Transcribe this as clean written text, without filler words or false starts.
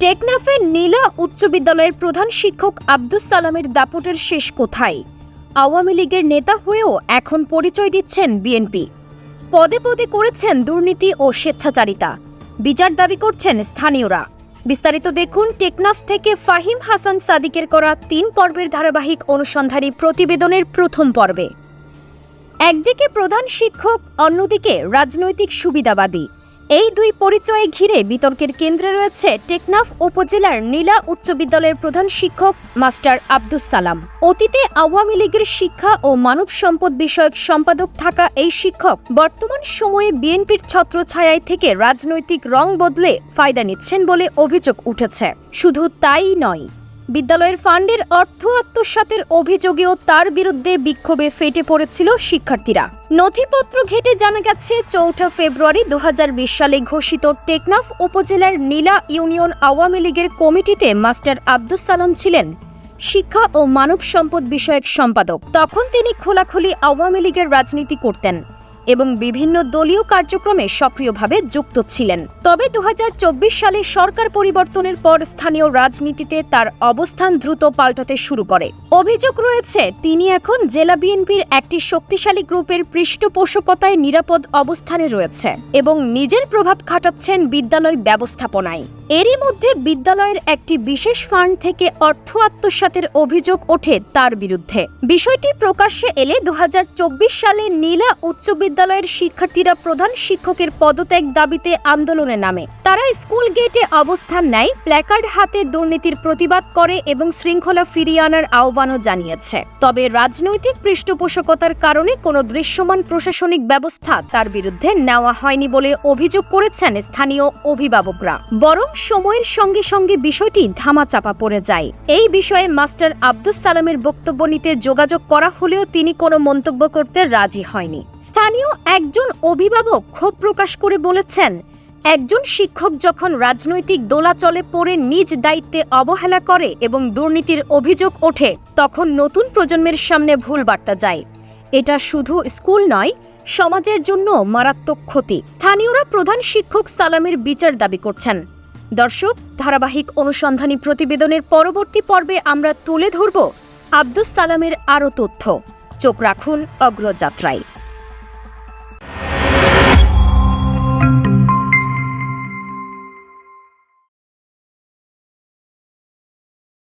টেকনাফের নীলা উচ্চ বিদ্যালয়ের প্রধান শিক্ষক আব্দুস সালামের দাপটের শেষ কোথায়? আওয়ামী লীগের নেতা হয়েও এখন পরিচয় দিচ্ছেন বিএনপি। পদে পদে করেছেন দুর্নীতি ও স্বেচ্ছাচারিতা, বিচার দাবি করছেন স্থানীয়রা। বিস্তারিত দেখুন টেকনাফ থেকে ফাহিম হাসান সাদিকের করা ৩ পর্বের ধারাবাহিক অনুসন্ধানী প্রতিবেদনের প্রথম পর্বে। একদিকে প্রধান শিক্ষক, অন্যদিকে রাজনৈতিক সুবিধাবাদী, এই দুই পরিচয়ে ঘিরে বিতর্কের কেন্দ্রে রয়েছে টেকনাফ উপজেলার নীলা উচ্চ বিদ্যালয়ের প্রধান শিক্ষক মাস্টার আব্দুস সালাম। অতীতে আওয়ামী লীগের শিক্ষা ও মানব সম্পদ বিষয়ক সম্পাদক থাকা এই শিক্ষক বর্তমান সময়ে বিএনপির ছত্রছায়ায় থেকে রাজনৈতিক রং বদলে ফায়দা নিচ্ছেন বলে অভিযোগ উঠেছে। শুধু তাই নয়, বিদ্যালয়ের ফান্ডের অর্থ আত্মসাতের অভিযোগেও তার বিরুদ্ধে বিক্ষোভে ফেটে পড়েছিল শিক্ষার্থীরা। নথিপত্র ঘেঁটে জানা গেছে ৪ ফেব্রুয়ারি ২০২০ সালে ঘোষিত টেকনাফ উপজেলার নীলা ইউনিয়ন আওয়ামী লীগের কমিটিতে মাস্টার আব্দুস সালাম ছিলেন শিক্ষা ও মানব সম্পদ বিষয়ক সম্পাদক। তখন তিনি খোলাখুলি আওয়ামী লীগের রাজনীতি করতেন এবং বিভিন্ন দলীয় কার্যক্রমে সক্রিয়ভাবে যুক্ত ছিলেন। তবে ২০২৪ সালে সরকার পরিবর্তনের পর স্থানীয় রাজনীতিতে তার অবস্থান দ্রুত পাল্টাতে শুরু করে। অভিযোগ রয়েছে তিনি এখন জেলা বিএনপির একটি শক্তিশালী গ্রুপের পৃষ্ঠপোষকতায় নিরাপদ অবস্থানে রয়েছে এবং নিজের প্রভাব খাটাচ্ছেন বিদ্যালয় ব্যবস্থাপনায়। এরই মধ্যে বিদ্যালয়ের একটি বিশেষ ফান্ড থেকে অর্থ আত্মসাতের অভিযোগ ওঠে তার বিরুদ্ধে। বিষয়টি প্রকাশ্যে এলে ২০২৪ সালে নীলা উচ্চ বিদ্যালয়ের শিক্ষার্থীরা প্রধান শিক্ষকের পদত্যাগ দাবিতে আন্দোলনে নামে। তারা স্কুল গেটে অবস্থান নেয়, প্ল্যাকার্ড হাতে দুর্নীতির প্রতিবাদ করে এবং শৃঙ্খলা ফিরিয়ে আনার আহ্বানও জানিয়েছে। তবে রাজনৈতিক পৃষ্ঠপোষকতার কারণে কোনো দৃশ্যমান প্রশাসনিক ব্যবস্থা তার বিরুদ্ধে নেওয়া হয়নি বলে অভিযোগ করেছেন স্থানীয় অভিভাবকরা। বরং সময়ের সঙ্গে সঙ্গে বিষয়টি ধামাচাপা পড়ে যায়। এই বিষয়ে মাস্টার আব্দুস সালামের বক্তব্য নিতে যোগাযোগ করা হলেও তিনি কোনো মন্তব্য করতে রাজি হয়নি। স্থানীয় একজন অভিভাবক ক্ষোভ প্রকাশ করে বলেছেন, একজন শিক্ষক যখন রাজনৈতিক দোলাচলে পড়ে নিজ দায়িত্বে অবহেলা করে এবং দুর্নীতির অভিযোগ ওঠে, তখন নতুন প্রজন্মের সামনে ভুল বার্তা যায়। এটা শুধু স্কুল নয়, সমাজের জন্য মারাত্মক ক্ষতি। স্থানীয়রা প্রধান শিক্ষক সালামের বিচার দাবি করছেন। দর্শক, ধারাবাহিক অনুসন্ধানী প্রতিবেদনের পরবর্তী পর্বে আমরা তুলে ধরব আব্দুস সালামের আরও তথ্য। চোখ রাখুন অগ্রযাত্রায়।